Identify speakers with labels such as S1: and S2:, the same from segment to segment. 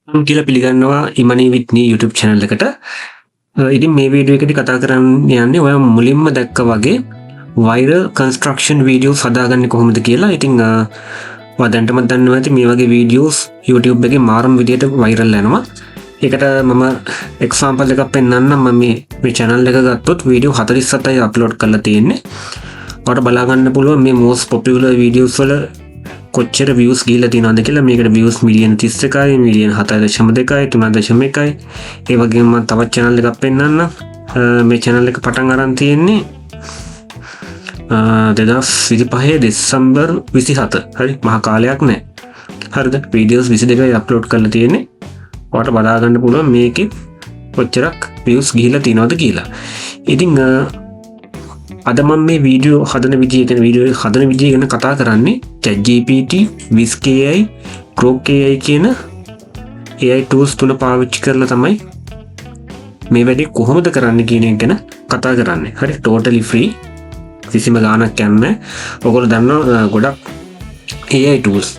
S1: කියලා පිළිගන්නවා ඉමනී විත්නී YouTube channel එකට. ඉතින් මේ වීඩියෝ එකේදී කතා කරන්න යන්නේ ඔය මුලින්ම දැක්ක වගේ viral construction videos හදාගන්නේ කොහොමද කියලා. ඉතින් ඔයා දැනටම දන්නවා ඇති මේ වගේ videos YouTube එකේ මාරම විදියට viral යනවා. ඒකට මම example එකක් පෙන්නන්නම්. මම මේ channel එක ගත්තොත් video 47යි upload කරලා තියෙන්නේ. ඔයාලට බලා ගන්න පුළුවන් මේ most popular videos වල කොච්චර views ගිහිල්ලා තියෙනවද කියලා. මේකට views මිලියන 31යි, මිලියන 7.2යි, 3.1යි. ඒ වගේම මම තවත් channel එකක් පෙන්නන්නම්. මේ channel එක පටන් අරන් තියෙන්නේ 2025 දෙසැම්බර් 27. හරි, මහා කාලයක් නැහැ. හරිද? videos 22යි upload කරලා තියෙන්නේ. ඔයාලට බලා ගන්න පුළුවන් මේකේ කොච්චරක් views ගිහිල්ලා තියෙනවද කියලා. ඉතින් අද මම මේ වීඩියෝ හදන විදිය ගැන කතා කරන්නේ ChatGPT, Viz.ai, Grok.ai කියන AI tools තුන පාවිච්චි කරලා තමයි මේ වැඩේ කොහොමද කරන්න කියන එක ගැන කතා කරන්නේ. හරි, totally free. කිසිම ගාණක් යන්නේ. ඔයගොල්ලෝ දන්නවා ගොඩක් AI tools.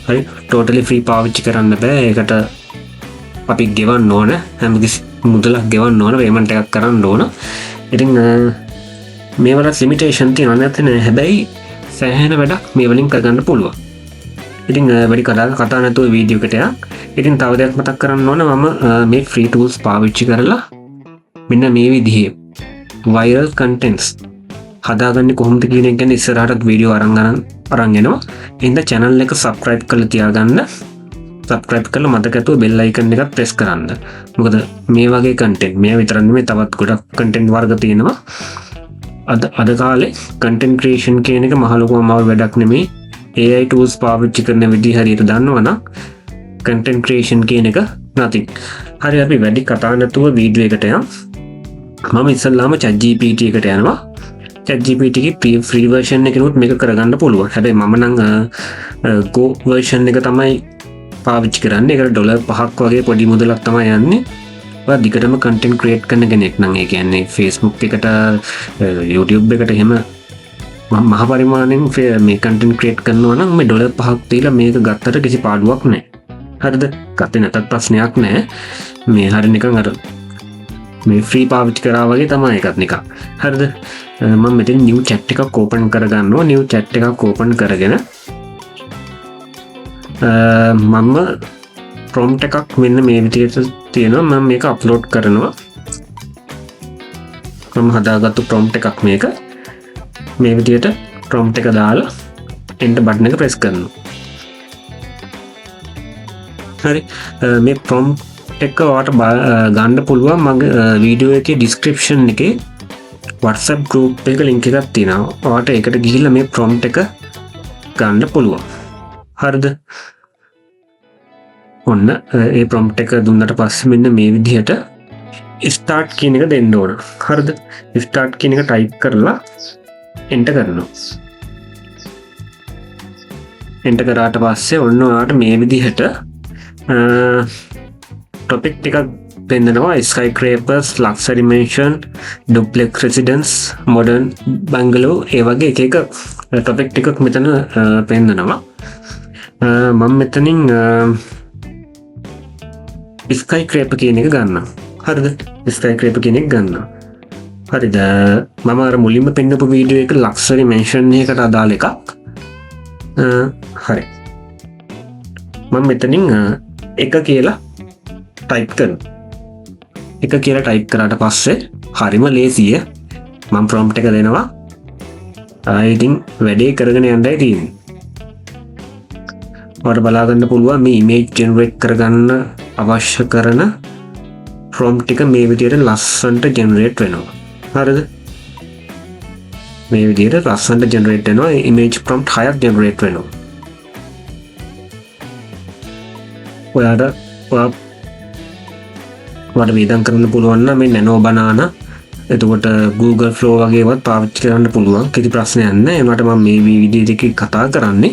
S1: හරි, totally free පාවිච්චි කරන්න බෑ. ඒකට අපි ගෙවන්න ඕන. හැම කිසි මුදලක් ගෙවන්න ඕන, payment එකක් කරන්න ඕන. ඉතින් මේවලත් ලිමිටේෂන් තියෙනවා නැත්නම් හැබැයි සෑහෙන වැඩක් මේ වලින් කරගන්න පුළුවන්. ඉතින් වැඩි කතා නැතුව වීඩියෝ එකට යන්න. ඉතින් තව දෙයක් මතක් කරන්න ඕන, මම මේ free tools පාවිච්චි කරලා මෙන්න මේ විදිහේ viral contents හදාගන්නේ කොහොමද කියන එක ගැන ඉස්සරහට වීඩියෝ අරන් එනවා. එහෙනම් channel එක subscribe කරලා තියාගන්න. subscribe කරලා මතක ඇතුව bell icon එකත් press කරන්න. මොකද මේ වගේ content මේ විතරක් නෙමෙයි තවත් ගොඩක් content වර්ග තියෙනවා. අද කාලේ content creation කියන එක මහ ලොකු අමාරු වැඩක් නෙමෙයි. AI tools පාවිච්චි කරන විදිහ හරියට දන්නවනම් content creation කියන එක nothing. හරි, අපි වැඩි කතා නැතුව වීඩියෝ එකට යමු. මම ඉස්සල්ලාම ChatGPT එකට යනවා. ChatGPT ගේ free version එකනොත් මේක කරගන්න පුළුවන්. හැබැයි මම නම් Go version එක තමයි පාවිච්චි කරන්නේ. ඒකට $5ක් වගේ පොඩි මුදලක් තමයි යන්නේ. දිගටම කන්ටෙන්ට් ක්‍රියේට් කරන කෙනෙක් නම්, ඒ කියන්නේ Facebook එකට, YouTube එකට එහෙම මහ පරිමාණයෙන් මේ කන්ටෙන්ට් ක්‍රියේට් කරනවා නම් මේ $5ක් දීලා මේක ගත්තට කිසි පාඩුවක් නැහැ. හරිද? ගත්තේ නැතත් ප්‍රශ්නයක් නැහැ. මේ හරිය නිකන් අර මේ ෆ්‍රී පාවිච්චි කරා වගේ තමයි එකත් නිකන්. හරිද? මම මෙතන new chat එකක් open කරගන්නවා. new chat එකක් open කරගෙන මම prompt එකක් මෙන්න මේ විදිහට තියෙනවා. මම මේක අප්ලෝඩ් කරනවා. මම හදාගත්තු prompt එකක් මේක. මේ විදිහට prompt එක දාලා enter button එක press කරනවා. හරි, මේ prompt එක ඔයාලට ගන්න පුළුවන් මගේ වීඩියෝ එකේ description එකේ WhatsApp group එක link එකක් තියෙනවා. ඔයාලට ඒකට ගිහිල්ලා මේ prompt එක ගන්න පුළුවන්. හරිද? ඔන්න ඒ prompt එක දුන්නට පස්සේ මෙන්න මේ විදිහට start කියන එක දෙන්න ඕන. හරිද? start කියන එක type කරලා enter කරනවා. enter කරාට පස්සේ ඔන්න ඔයාලට මේ විදිහට topic ටිකක් පෙන්නනවා. skyscrapers, luxury mansion, duplex residence, modern bungalow, ඒ වගේ එක topic ටිකක් මෙතන පෙන්නනවා. මම මෙතනින් skyscraper කියන එක ගන්නවා. හරිද? skyscraper කියන එක ගන්නවා. හරිද? මම අර මුලින්ම පෙන්නපු වීඩියෝ එක luxury mansion එකකට අදාළ එකක්. හරි. මම මෙතනින් එක කියලා type කරනවා. එක කියලා type කරාට පස්සේ හරිම ලේසිය. මම prompt එක දෙනවා. ඉතින් වැඩේ කරගෙන යන්නයි තියෙන්නේ. ඔයාලට බලා ගන්න පුළුවන් මේ image generate කරගන්න අවශ්‍ය කරන prompt ටික මේ විදිහට ලස්සනට generate වෙනවා. හරිද? මේ විදිහට ලස්සනට generate වෙනවා. image prompt 6ක් generate වෙනවා. ඔයාලට වේදම් කරන්න පුළුවන් නම් මේ nano banana, එතකොට Google Flow වගේවත් පාවිච්චි කරන්න පුළුවන්. කිසි ප්‍රශ්නයක් නැහැ. ඒකට මම මේ වීඩියෝ එකේ කතා කරන්නේ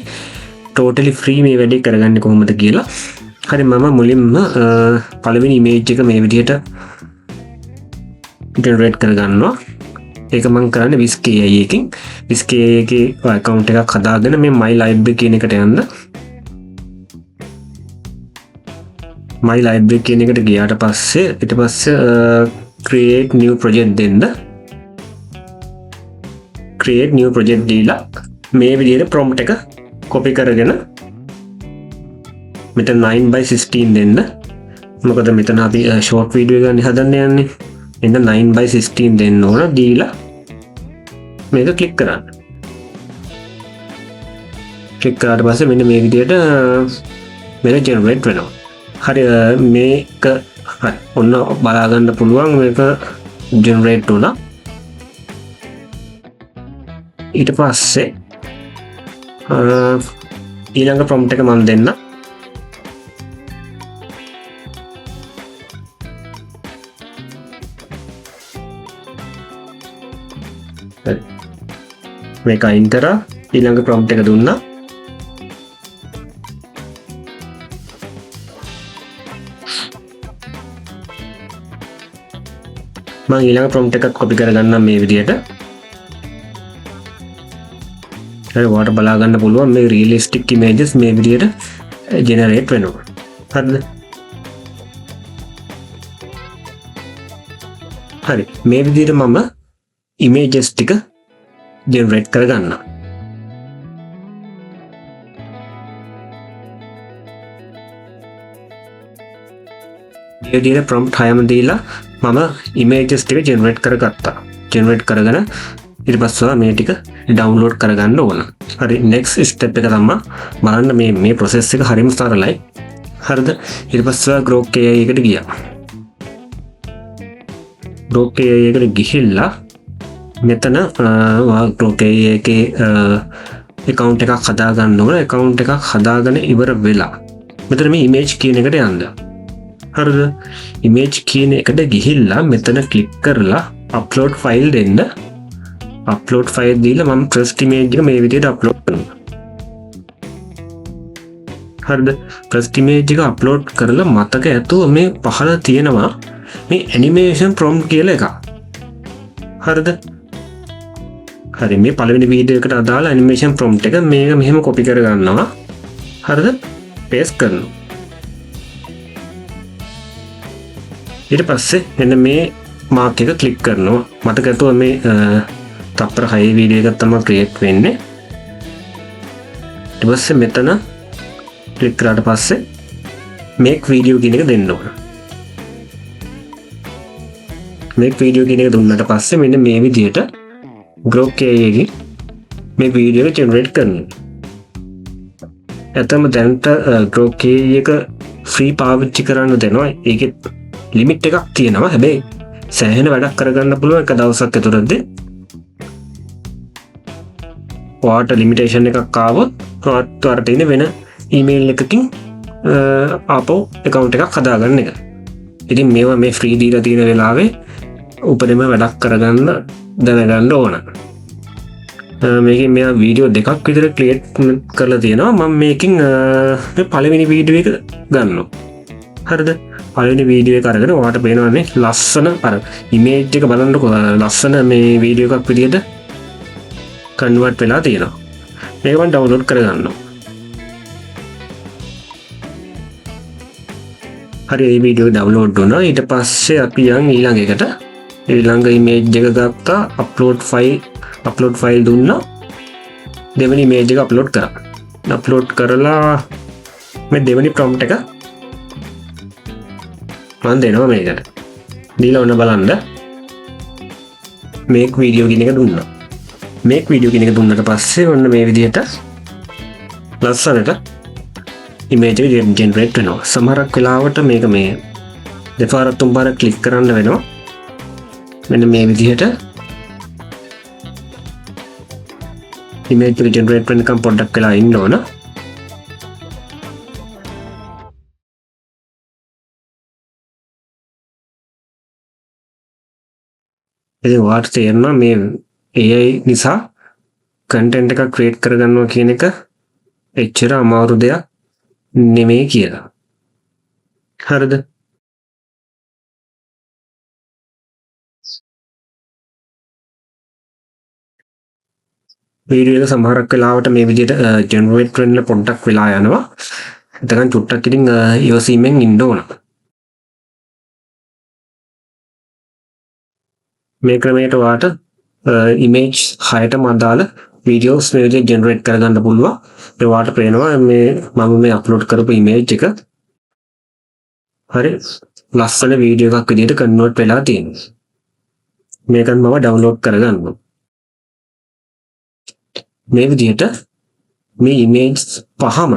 S1: totally free මේ වැඩේ කරගන්නේ කොහොමද කියලා. හරි, මම මුලින්ම පළවෙනි image එක මේ විදිහට generate කරගන්නවා. ඒක මම කරන්නේ Viz.ai එකකින්. Viz.ai එකේ account එකක් හදාගෙන මේ my library කියන එකට යන්න. my library කියන එකට ගියාට පස්සේ ඊට පස්සේ create new project දෙන්න. create new project දීලා මේ විදිහට prompt එක copy කරගෙන මෙතන 9/16 දෙන්න. මොකද මෙතන අපි short video එක ගන්න හදන්න යන්නේ. එහෙනම් 9/16 දෙන්න ඕන. දීලා මේක click කරන්න. click කරාට පස්සේ මෙන්න මේ විදිහට මේක generate වෙනවා. හරි මේක හරි ඔන්න බලා ගන්න පුළුවන් මේක generate වුණා. ඊට පස්සේ ඊළඟ prompt එක මම දෙන්න. මේක අයින් කරා ඊළඟ prompt එක දුන්නා. මම ඊළඟ prompt එකක් copy කරගන්නම් මේ විදිහට. හරි ඔයාලට බලා ගන්න පුළුවන් මේ realistic images මේ විදිහට generate වෙනවා. හරිද? හරි මේ විදිහට මම images ටික generate කරගන්නවා. මේ විදිහට prompt 6ම දීලා මම images ටික generate කරගත්තා. generate කරගෙන ඊට පස්සේ මේ ටික download කරගන්න ඕන. හරි next step එක තමයි බලන්න මේ process එක හරිම සරලයි. හරිද? ඊට පස්සේ Grok AI එකට ගියා. Grok AI එකට ගිහිල්ලා මෙතන Grok AI එකේ account එකක් හදා ගන්න ඕන. account එකක් හදාගෙන ඉවර වෙලා මෙතන මේ image කියන එකට යන්න. හරිද? image කියන එකට ගිහිල්ලා මෙතන click කරලා upload file දෙන්න. upload file දීලා මම first image එක මේ විදිහට upload කරනවා. හරිද? first image එක upload කරලා මතක ඇතුව මේ පහළ තියෙනවා මේ animation prompt කියලා එකක්. හරිද? හරි මේ පළවෙනි වීඩියෝ එකට අදාළ animation prompt එක මේක මෙහෙම copy කරගන්නවා. හරිද? paste කරනවා. ඊට පස්සේ මෙන්න මේ මාක් එක ක්ලික් කරනවා. මතක ඇතුව මේ තප්පර 6 වීඩියෝ එකක් තමයි ක්‍රියේට් වෙන්නේ. ඊට පස්සේ මෙතන ක්ලික් කරාට පස්සේ make video කියන එක දෙන්න ඕන. make video කියන එක දුන්නාට පස්සේ මෙන්න මේ විදිහට Grok AI එකේ මේ වීඩියෝ එක generate කරනවා. ඇත්තම දැනට Grok AI එක free පාවිච්චි කරන්න දෙනවා. ඒකේ ලිමිට් එකක් තියෙනවා. හැබැයි සෑහෙන වැඩක් කරගන්න පුළුවන් එක දවසක් ඇතුළතදී. ඔයාට ලිමිටේෂන් එකක් ආවොත් ඔයාට තියෙන වෙන ඊමේල් එකකින් ආපහු account එකක් හදාගන්න එක. ඉතින් මේවා මේ free දීලා තියෙන වෙලාවේ උපරිම වැඩක් කරගන්න දැනගන්න ඕන. මේකෙන් මෙයා වීඩියෝ දෙකක් විතර ක්‍රියේට් කරලා තියෙනවා. මම මේකෙන් මේ පළවෙනි වීඩියෝ එක ගන්නවා. හරිද? පළවෙනි වීඩියෝ එක අරගෙන ඔයාලට පේනවානේ ලස්සන අර ඉමේජ් එක බලන්නකො ලස්සන මේ වීඩියෝ එකක් විදියට කන්වර්ට් වෙලා තියෙනවා. මේක මම ඩවුන්ලෝඩ් කරගන්නවා. හරි මේ වීඩියෝ එක ඩවුන්ලෝඩ් වුණා. ඊට පස්සේ අපි යන් ඊළඟ එකට ඊළඟ ඉමේජ් එක ගත්තා. අප්ලෝඩ් ෆයිල් දුන්නා. දෙවෙනි ඉමේජ් එක අප්ලෝඩ් කරා. අප්ලෝඩ් කරලා මේ දෙවෙනි prompt එක මම දෙනවා මේකට. දීලා ඔන්න බලන්න make video කියන එක දුන්නා. make video කියන එක දුන්නට පස්සේ ඔන්න මේ විදිහට ලස්සනට image එක generate වෙනවා. සමහරක් වෙලාවට මේක මේ දෙපාරක් තුන් පාරක් click කරන්න වෙනවා. මෙන්න මේ විදිහට image එක generate වෙනකම් පොඩ්ඩක් වෙලා ඉන්න ඕන. ඉතින් ඔයාලට තේරෙනවා මේ AI නිසා content එකක් create කරගන්නවා කියන එක එච්චර අමාරු දෙයක් නෙමෙයි කියලා. හරිද? වීඩියෝ එක සමහරක් වෙලාවට මේ විදිහට generate වෙන්න පොඩ්ඩක් වෙලා යනවා. එතකන් චුට්ටක් ඉතින් ඉවසීමෙන් ඉන්න ඕන. මේ ක්‍රමයට වාට ඉමේජ් 6ටම අදාළ වීඩියෝස් මේ විදිහට ජෙනරේට් කරගන්න පුළුවන්. ඒ වාට පේනවා මේ මම මේ අප්ලෝඩ් කරපු ඉමේජ් එක හරි ලස්සන වීඩියෝ එකක් විදිහට කන්වර්ට් වෙලා තියෙනවා. මේකත් මම ඩවුන්ලෝඩ් කරගන්නවා. මේ විදිහට මේ ඉමේජ් පහම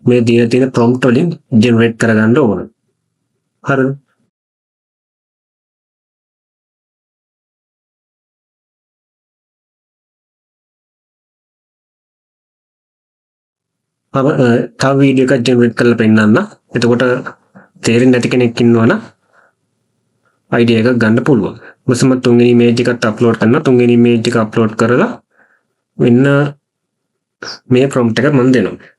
S1: මේ දීලා තියෙන ප්‍රොම්ප්ට් වලින් ජෙනරේට් කරගන්න ඕන. හරිද? මම තව වීඩියෝ එකක් ජෙනරේට් කරලා පෙන්නන්න. එතකොට තේරෙන්නේ නැති කෙනෙක් ඉන්නවනම් අයිඩියා එකක් ගන්න පුළුවන්. මොකද මම තුන්වෙනි ඉමේජ් එකත් අප්ලෝඩ් කරනවා. තුන්වෙනි ඉමේජ් එක අප්ලෝඩ් කරලා මෙන්න මේ ප්‍රොම්ප්ට් එක මම දෙනවා.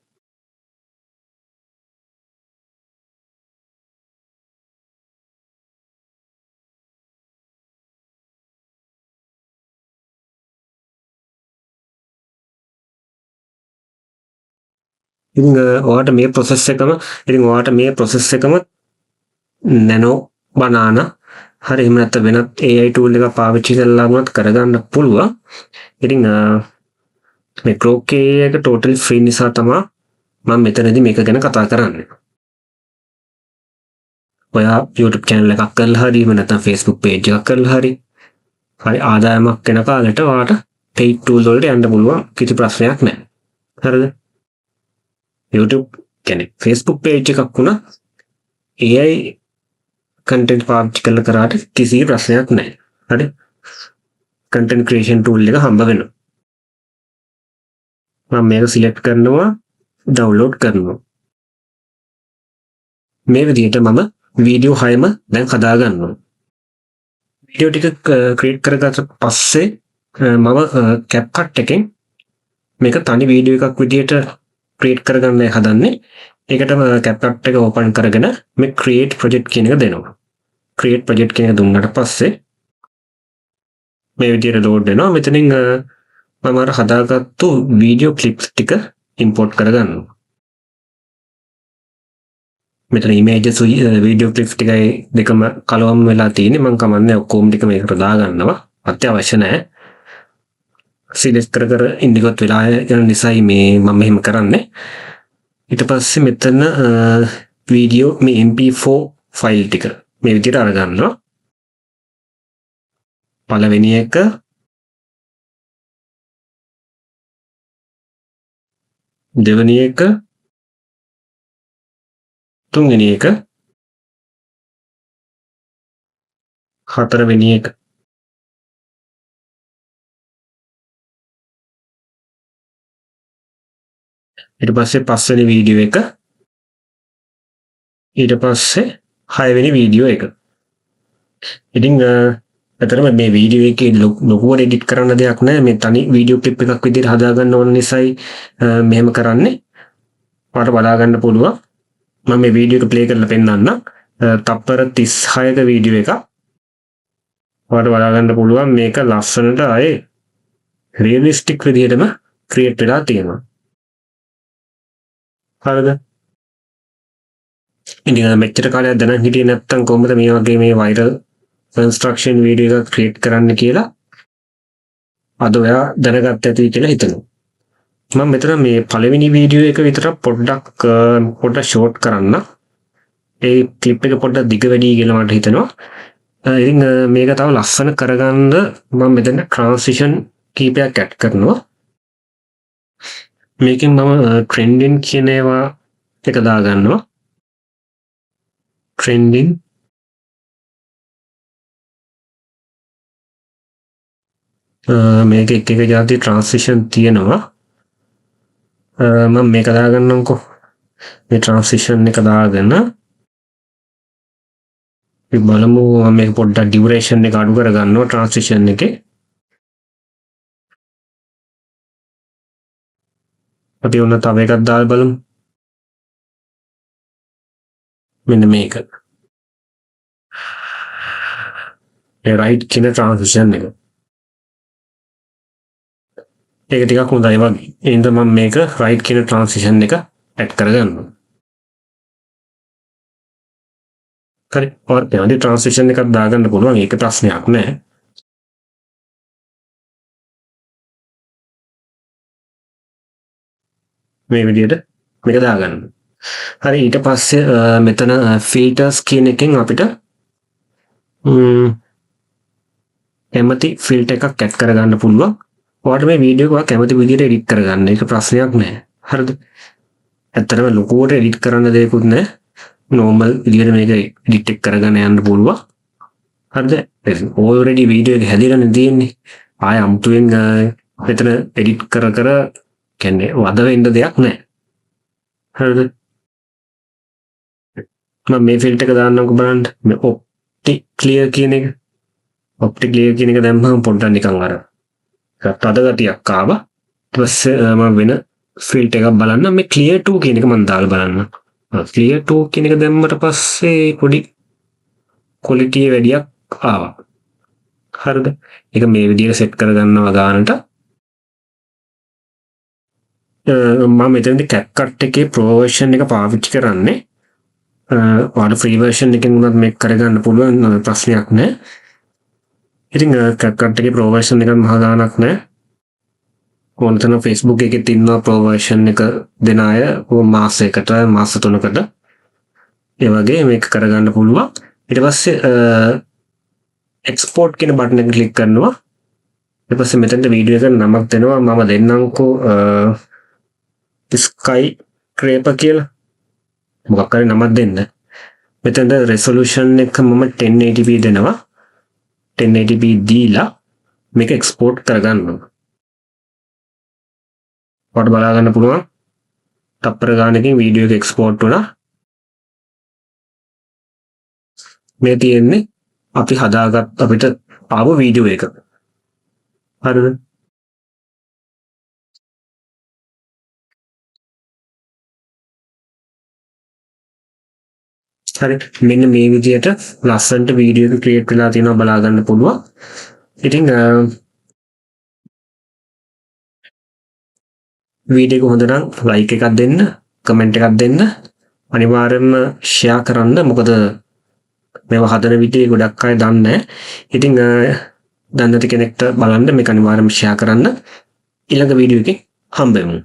S1: ඉතින් ඔයාලට මේ ප්‍රොසෙස් එකම නැනෝ බනානා හරි එහෙම නැත්නම් වෙනත් AI tool එකක් පාවිච්චි කරලා වුණත් කරගන්න පුළුවන්. ඉතින් මේ Grok AI එක totally free නිසා තමයි මම මෙතනදී මේක ගැන කතා කරන්නේ. ඔයා YouTube channel එකක් කරලා හරි එහෙම නැත්නම් Facebook page එකක් කරලා හරි ආදායමක් වෙන කාලෙට ඔයාලට paid tool වලට යන්න පුළුවන්. කිසි ප්‍රශ්නයක් නැහැ. හරිද? YouTube කියන්නේ Facebook page එකක් වුණා AI content පාවිච්චි කරලා කරාට කිසි ප්‍රශ්නයක් නැහැ. හරි? content creation tool එක හම්බ වෙනවා. මම මේක select කරනවා download කරනවා. මේ විදිහට මම වීඩියෝ 6ම දැන් හදා ගන්නවා. වීඩියෝ ටික create කරගත්ත පස්සේ මම CapCut එකෙන් මේක තනි වීඩියෝ එකක් විදිහට create කරගන්නයි හදන්නේ. ඒකට CapCut එක open කරගෙන මේ create project කියන එක දෙනවා. create project කියන එක දුන්නාට පස්සේ මේ විදිහට load වෙනවා. මෙතනින් මම අර හදාගත්තු video clips ටික import කරගන්නවා. මෙතන images video clips ටිකයි දෙකම කලවම් වෙලා තියෙන්නේ. මම කමන්නේ ඔක්කොම ටික මේකට දාගන්නවා. අත්‍යවශ්‍ය නැහැ. select කර ඉන්දිකොත් වෙලා යන නිසායි මේ මම මෙහෙම කරන්නේ. ඊට පස්සේ මෙතන වීඩියෝ මේ mp4 ෆයිල් ටික මේ විදිහට අරගන්නවා. පළවෙනි එක දෙවෙනි එක තුන්වෙනි එක හතරවෙනි එක ඊට පස්සේ පස්වෙනි වීඩියෝ එක ඊට පස්සේ හයවෙනි වීඩියෝ එක. ඉතින් අතරම මේ වීඩියෝ එකේ ලොකුවට එඩිට් කරන්න දෙයක් නැහැ. මේ තනි වීඩියෝ ක්ලිප් එකක් විදිහට හදාගන්න ඕන නිසායි මෙහෙම කරන්නේ. ඔයාලට බලා ගන්න පුළුවන්. මම මේ වීඩියෝ එක ප්ලේ කරලා පෙන්නන්නම්. තප්පර 36ක වීඩියෝ එකක්. ඔයාලට බලා ගන්න පුළුවන් මේක ලස්සනට ආයේ රියලිස්ටික් විදිහටම ක්‍රියේට් වෙලා තියෙනවා. හරිද? ඉතින් මෙච්චර කාලයක් දැනන් හිටියේ නැත්තම් කොහොමද මේ වගේ මේ viral construction වීඩියෝ එකක් ක්‍රියේට් කරන්න කියලා අද ඔයා දැනගත්ත ඇති කියලා හිතනවා. මම මෙතන මේ පළවෙනි වීඩියෝ එක විතර පොඩ්ඩක් ෂෝට් කරන්න. ඒ ක්ලිප් එක පොඩ්ඩක් දිග වැඩි කියලා මට හිතෙනවා. ඉතින් මේක තව ලස්සන කරගන්න මම මෙතන transition කීපයක් ඇඩ් කරනවා. මේකෙන් මම trending කියන ඒවා එක දාගන්නවා. trending මේක එක જાති transition තියෙනවා. මම මේක දාගන්නම්කෝ. මේ transition එක දාගෙන අපි බලමු මේක පොඩ්ඩක් duration එක අඩු කරගන්නවා transition එකේ. අපි උන්න තව එකක් දාලා බලමු. මෙන්න මේක. ඒ right කියන transition එක. ඒක ටිකක් හොඳයි වගේ. එහෙනම් මම මේක right කියන transition එක ඇඩ් කරගන්න. හරි ඔයාලට පැහැදිලි ට්‍රාන්ස්ලේෂන් එකක් දාගන්න පුළුවන්. ඒක ප්‍රශ්නයක් නෑ. මේ විදිහට මේක දාගන්න. හරි ඊට පස්සේ මෙතන ෆිල්ටර්ස් කියන එකෙන් අපිට කැමති ෆිල්ටර් එකක් ඇඩ් කරගන්න පුළුවන්. ඔයාලට මේ වීඩියෝ එක ඔයා කැමති විදිහට එඩිට් කරගන්න. ඒක ප්‍රශ්නයක් නෑ. හරිද? ඇත්තටම ලොකුවට එඩිට් කරන්න දෙයක්වත් නෑ. normal විදිහට මේක එඩිට් කරගෙන යන්න පුළුවන්. හරිද? already වීඩියෝ එක හැදිලානේ තියෙන්නේ. ආය අමුතුවෙන් මෙතන එඩිට් කර කියන්නේ වද වෙන්න දෙයක් නෑ. හරිද? මම මේ ෆිල්ටර් එක දාන්නම්කෝ බලන්න. මේ optic clear කියන එක. optic clear කියන එක දැම්මම පොඩ්ඩක් නිකන් අර තද ගතියක් ආවා. ඊට පස්සේ මම වෙන ෆිල්ටර් එකක් බලන්න. මේ clear 2 කියන එක මම දාලා බලන්න. clear 2 කියන එක දැම්මට පස්සේ පොඩි quality වැඩියක් ආවා. හරිද? ඒක මේ විදිහට සෙට් කරගන්නවා ගානට. මම මෙතනදී CapCut එකේ Pro version එක පාවිච්චි කරන්නේ. ඔයාලා free version එකෙන් උනත් මේක කරගන්න පුළුවන් ප්‍රශ්නයක් නෑ. ඉතින් CapCut එකේ Pro version එක මහ ගානක් නෑ. ඕනතන Facebook එකේ තියෙනවා Pro version එක දෙන අය මාසයකට මාස 3කට ඒ වගේ මේක කරගන්න පුළුවන්. ඊට පස්සේ export කියන බටන් එක ක්ලික් කරනවා. ඊට පස්සේ මෙතනට වීඩියෝ එකට නමක් දෙනවා. මම දෙන්නම්කෝ sky scraper කියලා. මොකක් හරි නමක් දෙන්න. මෙතනට resolution එක මම 1080p දෙනවා. 1080p දීලා මේක export කරගන්නවා. ඔයාලට බලා ගන්න පුළුවන් තප්පර ගානකින් වීඩියෝ එක එක්ස්පෝර්ට් වුණා. මේ තියෙන්නේ අපි හදාගත් අපිට ආව වීඩියෝ එක. හරිද? හරි මෙන්න මේ විදිහට ලස්සනට වීඩියෝ එක ක්‍රියේට් වෙලා තියෙනවා බලා ගන්න පුළුවන්. ඉතින් වීඩියෝ එක හොඳ නම් ලයික් එකක් දෙන්න, කමෙන්ට් එකක් දෙන්න, අනිවාර්යයෙන්ම ෂෙයා කරන්න. මොකද මේවා හදන විදිහ ගොඩක් අය දන්නේ නැහැ. ඉතින් දන්නේ නැති කෙනෙක්ට බලන්න මේක අනිවාර්යයෙන්ම ෂෙයා කරන්න. ඊළඟ වීඩියෝ එකේ හම්බෙමු.